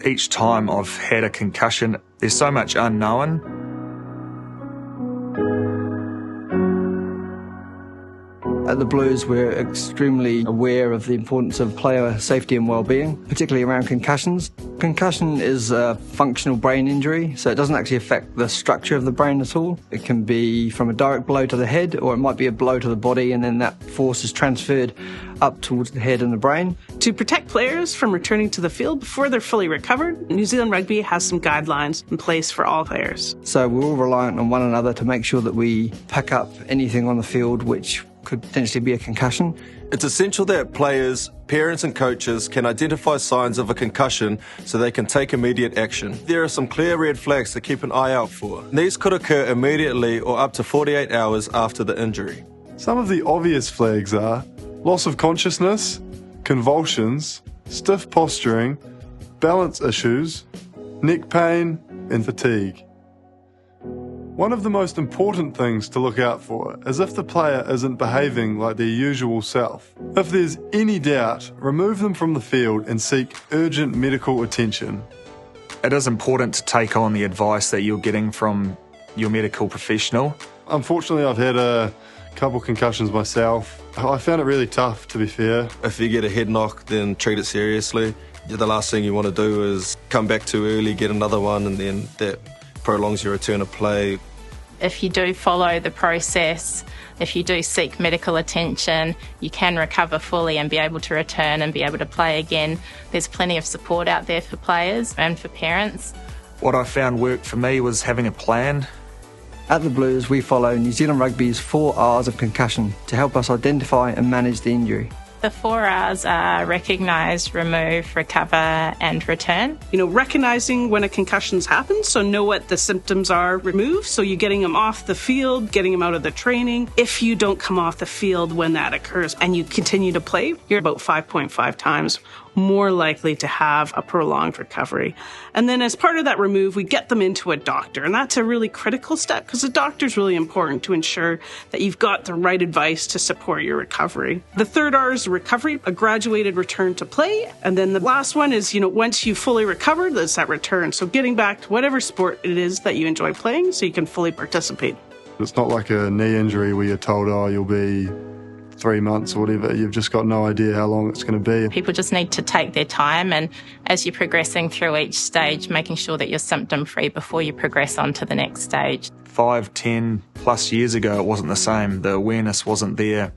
each time I've had a concussion, there's so much unknown. At the Blues, we're extremely aware of the importance of player safety and wellbeing, particularly around concussions. Concussion is a functional brain injury, so it doesn't actually affect the structure of the brain at all. It can be from a direct blow to the head, or it might be a blow to the body, and then that force is transferred up towards the head and the brain. To protect players from returning to the field before they're fully recovered, New Zealand Rugby has some guidelines in place for all players. So we're all reliant on one another to make sure that we pack up anything on the field which could potentially be a concussion. It's essential that players, parents and coaches can identify signs of a concussion so they can take immediate action. There are some clear red flags to keep an eye out for. These could occur immediately or up to 48 hours after the injury. Some of the obvious flags are loss of consciousness, convulsions, stiff posturing, balance issues, neck pain and fatigue. One of the most important things to look out for is if the player isn't behaving like their usual self. If there's any doubt, remove them from the field and seek urgent medical attention. It is important to take on the advice that you're getting from your medical professional. Unfortunately, I've had a couple concussions myself. I found it really tough, to be fair. If you get a head knock, then treat it seriously. The last thing you want to do is come back too early, get another one, and then that prolongs your return of play. If you do follow the process, if you do seek medical attention, you can recover fully and be able to return and be able to play again. There's plenty of support out there for players and for parents. What I found worked for me was having a plan. At the Blues, we follow New Zealand Rugby's 4 R's of concussion to help us identify and manage the injury. The 4 R's are recognise, remove, recover and return. Recognizing when a concussion's happened, so know what the symptoms are, remove, so you're getting them off the field, getting them out of the training. If you don't come off the field when that occurs and you continue to play, you're about 5.5 times more likely to have a prolonged recovery. And then as part of that remove, we get them into a doctor. And that's a really critical step because the doctor's really important to ensure that you've got the right advice to support your recovery. The 3rd R is recovery, a graduated return to play. And then the last one is, once you've fully recovered, that's that return. So getting back to whatever sport it is that you enjoy playing so you can fully participate. It's not like a knee injury where you're told, oh, you'll be 3 months or whatever. You've just got no idea how long it's going to be. People just need to take their time, and as you're progressing through each stage, making sure that you're symptom-free before you progress on to the next stage. 5, 10 plus years ago, it wasn't the same. The awareness wasn't there.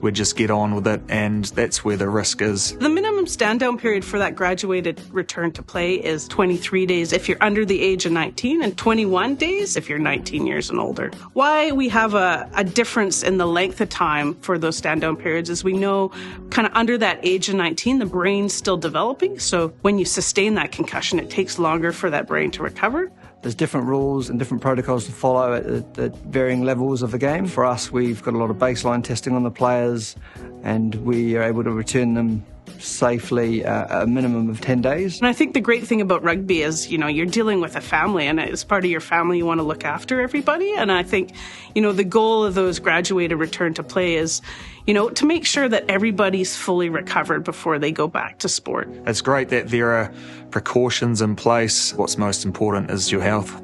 We'd just get on with it, and that's where the risk is. The minimum stand-down period for that graduated return to play is 23 days if you're under the age of 19 and 21 days if you're 19 years and older. Why we have a difference in the length of time for those stand-down periods is we know kind of under that age of 19, the brain's still developing. So when you sustain that concussion, it takes longer for that brain to recover. There's different rules and different protocols to follow at varying levels of the game. For us, we've got a lot of baseline testing on the players, and we are able to return them safely a minimum of 10 days. And I think the great thing about rugby is, you're dealing with a family, and as part of your family, you want to look after everybody. And I think, the goal of those graduated return to play is, to make sure that everybody's fully recovered before they go back to sport. It's great that there are precautions in place. What's most important is your health.